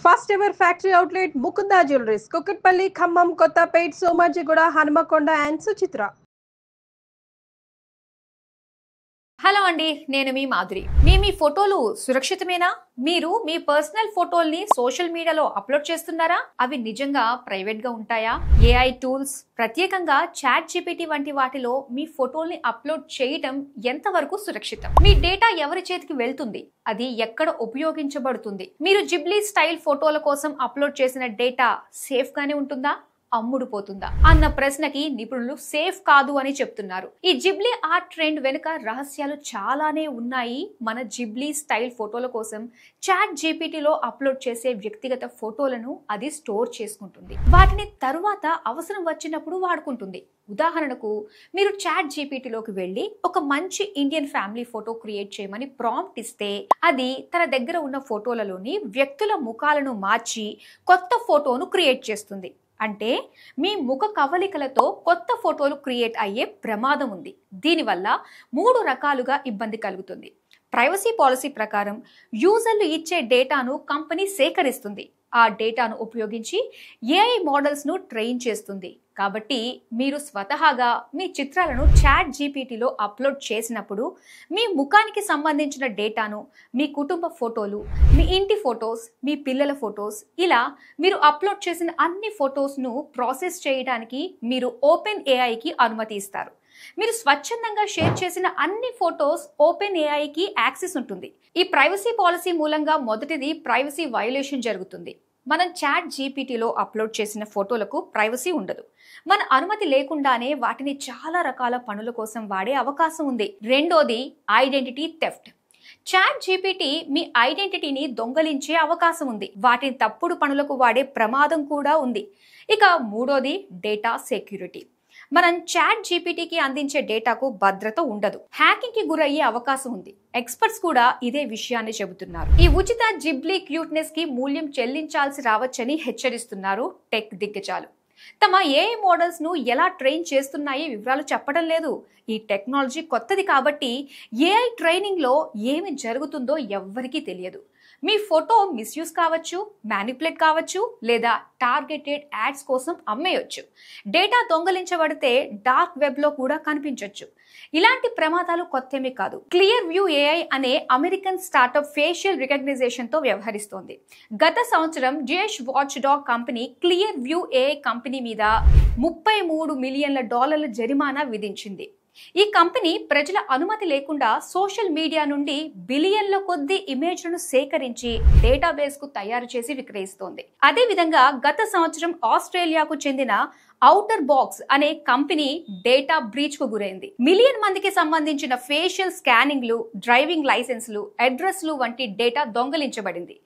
First ever factory outlet Mukunda Jewelries, Kukatpalli, Khammam, Kottapet, Somarjiguda, Hanmakonda and Suchitra. Hello అండి, నేను మీ మాధురి. మీ ఫోటోలు సురక్షితమేనా? మీరు మీ పర్సనల్ ఫోటోల్ని సోషల్ మీడియాలో అప్లోడ్ చేస్తున్నారా? అవి నిజంగా ప్రైవేట్ గా ఉంటాయా? ఏఐ టూల్స్, ప్రత్యేకంగా చాట్ జీపీటీ వంటి వాటిలో మీ ఫోటోల్ని అప్లోడ్ చేయటం ఎంతవరకు సురక్షితం? మీ డేటా ఎవరి చేతికి వెళ్తుంది? అది ఎక్కడ ఉపయోగించబడుతుంది? మీరు జిబ్లీ స్టైల్ ఫోటోల కోసం అప్లోడ్ చేసిన డేటా సేఫ్ గానే ఉంటుందా, అమ్ముడుపోతుందా అన్న ప్రశ్నకి నిపుణులు సేఫ్ కాదు అని చెప్తున్నారు. ఈ జిబ్లీ ఆర్ట్ ట్రెండ్ వెనుక రహస్యాలు చాలానే ఉన్నాయి. మన జిబ్లీ స్టైల్ ఫోటోల కోసం చాట్ జీపీటీలో అప్లోడ్ చేసే వ్యక్తిగత ఫోటోలను అది స్టోర్ చేసుకుంటుంది. వాటిని తరువాత అవసరం వచ్చినప్పుడు వాడుకుంటుంది. ఉదాహరణకు, మీరు చాట్ జీపీటీలోకి వెళ్ళి ఒక మంచి ఇండియన్ ఫ్యామిలీ ఫోటో క్రియేట్ చేయమని ప్రాంప్ట్ ఇస్తే అది తన దగ్గర ఉన్న ఫోటోలలోని వ్యక్తుల ముఖాలను మార్చి కొత్త ఫోటోను క్రియేట్ చేస్తుంది. అంటే మీ ముఖ కవలికలతో కొత్త ఫోటోలు క్రియేట్ అయ్యే ప్రమాదం ఉంది. దీనివల్ల 3 రకాలుగా ఇబ్బంది కలుగుతుంది. ప్రైవసీ పాలసీ ప్రకారం యూజర్లు ఇచ్చే డేటాను కంపెనీ సేకరిస్తుంది. ఆ డేటాను ఉపయోగించి ఏఐ మోడల్స్ ను ట్రైన్ చేస్తుంది. కాబట్టి మీరు స్వతహాగా మీ చిత్రాలను చాట్ జీపీటీలో అప్లోడ్ చేసినప్పుడు మీ ముఖానికి సంబంధించిన డేటాను, మీ కుటుంబ ఫోటోలు, మీ ఇంటి ఫొటోస్, మీ పిల్లల ఫొటోస్, ఇలా మీరు అప్లోడ్ చేసిన అన్ని ఫొటోస్ను ప్రాసెస్ చేయడానికి మీరు ఓపెన్ ఏఐకి అనుమతి ఇస్తారు. మీరు స్వచ్ఛందంగా షేర్ చేసిన అన్ని ఫొటోస్ ఓపెన్ ఏఐకి యాక్సెస్ ఉంటుంది. ఈ ప్రైవసీ పాలసీ మూలంగా మొదటిది ప్రైవసీ వయోలేషన్ జరుగుతుంది. మనం చాట్ జీపీటీలో అప్లోడ్ చేసిన ఫోటోలకు ప్రైవసీ ఉండదు. మన అనుమతి లేకుండానే వాటిని చాలా రకాల పనుల కోసం వాడే అవకాశం ఉంది. రెండోది ఐడెంటిటీ థెఫ్ట్. చాట్ జీపీటీ మీ ఐడెంటిటీని దొంగలించే అవకాశం ఉంది. వాటిని తప్పుడు పనులకు వాడే ప్రమాదం కూడా ఉంది. ఇక మూడోది డేటా సెక్యూరిటీ. మనం చాట్ జీపీటీకి అందించే డేటాకు భద్రత ఉండదు. హ్యాకింగ్ కి గురయ్యే అవకాశం ఉంది. ఎక్స్పర్ట్స్ కూడా ఇదే విషయాన్ని చెబుతున్నారు. ఈ ఉచిత జిబ్లీ క్యూట్నెస్ కి మూల్యం చెల్లించాల్సి రావచ్చని హెచ్చరిస్తున్నారు టెక్ దిగ్గజాలు. తమ ఏఐ మోడల్స్ ను ఎలా ట్రైన్ చేస్తున్నాయి వివరాలు చెప్పడం లేదు. ఈ టెక్నాలజీ కొత్తది కాబట్టి ఏఐ ట్రైనింగ్ లో ఏమి జరుగుతుందో ఎవ్వరికీ తెలియదు. మీ ఫోటో మిస్యూజ్ కావచ్చు, మ్యానిపులేట్ కావచ్చు, లేదా టార్గెటెడ్ యాడ్స్ కోసం అమ్మేయొచ్చు. డేటా దొంగలించబడితే డార్క్ వెబ్ లో కూడా కనిపించొచ్చు. ఇలాంటి ప్రమాదాలు కొత్తేమీ కాదు. క్లియర్ వ్యూ ఏఐ అనే అమెరికన్ స్టార్టప్ ఫేషియల్ రికగ్నైజేషన్ తో వ్యవహరిస్తోంది. గత సంవత్సరం జిఎస్ watchdog company clear view AI company మీద $33 మిలియన్ల జరిమానా విధించింది. ఈ కంపెనీ ప్రజల అనుమతి లేకుండా సోషల్ మీడియా నుండి బిలియన్ల కొద్ది ఇమేజ్లను సేకరించి డేటాబేస్ కు తయారు చేసి విక్రయిస్తోంది. అదేవిధంగా గత సంవత్సరం ఆస్ట్రేలియాకు చెందిన ఔటర్ బాక్స్ అనే కంపెనీ డేటా బ్రీచ్ కు గురైంది. మిలియన్ మందికి సంబంధించిన ఫేషియల్ స్కానింగ్లు, డ్రైవింగ్ లైసెన్స్లు, అడ్రస్లు వంటి డేటా దొంగలించబడింది.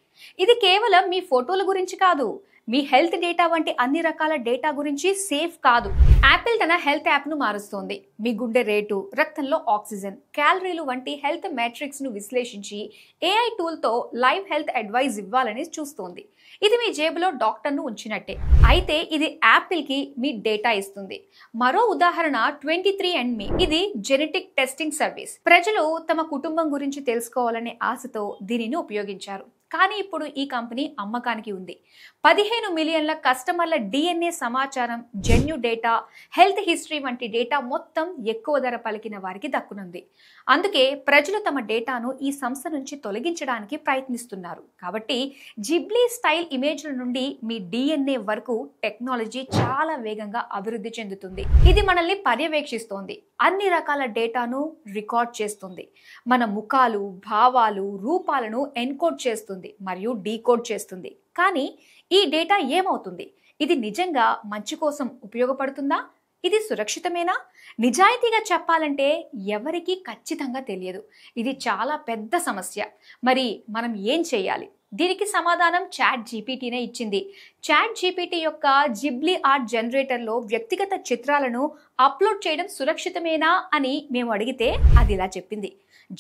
ఇది కేవలం మీ ఫోటోల గురించి కాదు, మీ హెల్త్ డేటా వంటి అన్ని రకాల డేటా గురించి సేఫ్ కాదు. యాపిల్ తన హెల్త్ యాప్ ను మారుస్తోంది. మీ గుండె రేటు, రక్తంలో ఆక్సిజన్, క్యాలరీలు వంటి హెల్త్ మ్యాట్రిక్స్ ను విశ్లేషించి ఏఐ టూల్ తో లైవ్ హెల్త్ అడ్వైజ్ ఇవ్వాలని చూస్తోంది. ఇది మీ జేబులో డాక్టర్ ను ఉంచినట్టే. అయితే ఇది యాపిల్ కి మీ డేటా ఇస్తుంది. మరో ఉదాహరణ 23andMe. ఇది జెనెటిక్ టెస్టింగ్ సర్వీస్. ప్రజలు తమ కుటుంబం గురించి తెలుసుకోవాలనే ఆశతో దీనిని ఉపయోగించారు. కానీ ఇప్పుడు ఈ కంపెనీ అమ్మకానికి ఉంది. 15 మిలియన్ల కస్టమర్ల డిఎన్ఏ సమాచారం, జన్యు డేటా, హెల్త్ హిస్టరీ వంటి డేటా మొత్తం ఎక్కువ ధర పలికిన వారికి దక్కునుంది. అందుకే ప్రజలు తమ డేటాను ఈ సంస్థ నుంచి తొలగించడానికి ప్రయత్నిస్తున్నారు. కాబట్టి జిబ్లీ స్టైల్ ఇమేజ్ల నుండి మీ డిఎన్ఏ వరకు టెక్నాలజీ చాలా వేగంగా అభివృద్ధి చెందుతుంది. ఇది మనల్ని పర్యవేక్షిస్తోంది. అన్ని రకాల డేటాను రికార్డ్ చేస్తుంది. మన ముఖాలు, భావాలు, రూపాలను ఎన్కోడ్ చేస్తుంది మరియు డీకోడ్ చేస్తుంది. కానీ ఈ డేటా ఏమవుతుంది? ఇది నిజంగా మంచి కోసం ఉపయోగపడుతుందా? ఇది సురక్షితమేనా? నిజాయితీగా చెప్పాలంటే ఎవరికీ ఖచ్చితంగా తెలియదు. ఇది చాలా పెద్ద సమస్య. మరి మనం ఏం చేయాలి? దీనికి సమాధానం చాట్ జీపీటీనే ఇచ్చింది. చాట్ జీపీటీ యొక్క జిబ్లీ ఆర్ట్ జనరేటర్లో వ్యక్తిగత చిత్రాలను అప్లోడ్ చేయడం సురక్షితమేనా అని మేము అడిగితే అది ఇలా చెప్పింది: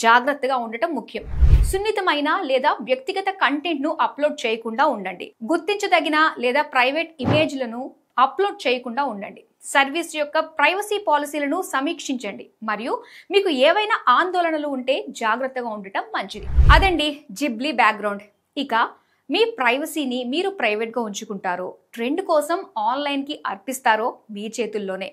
జాగ్రత్తగా ఉండటం ముఖ్యం. సున్నితమైన లేదా వ్యక్తిగత కంటెంట్ ను అప్లోడ్ చేయకుండా ఉండండి. గుర్తించదగిన లేదా ప్రైవేట్ ఇమేజ్లను అప్లోడ్ చేయకుండా ఉండండి. సర్వీస్ యొక్క ప్రైవసీ పాలసీలను సమీక్షించండి మరియు మీకు ఏవైనా ఆందోళనలు ఉంటే జాగ్రత్తగా ఉండటం మంచిది. అదండి జిబ్లీ బ్యాక్గ్రౌండ్. ఇక మీ ప్రైవసీని మీరు ప్రైవేట్గా ఉంచుకుంటారో, ట్రెండ్ కోసం ఆన్లైన్కి అర్పిస్తారో మీ చేతుల్లోనే.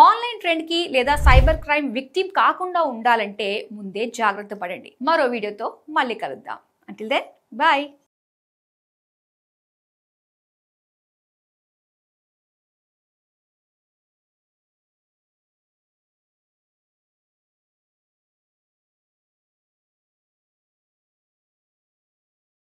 ఆన్లైన్ ట్రెండ్కి లేదా సైబర్ క్రైమ్ విక్టిమ్ కాకుండా ఉండాలంటే ముందే జాగ్రత్త పడండి. మరో వీడియోతో మళ్ళీ కలుద్దాం. Until then bye.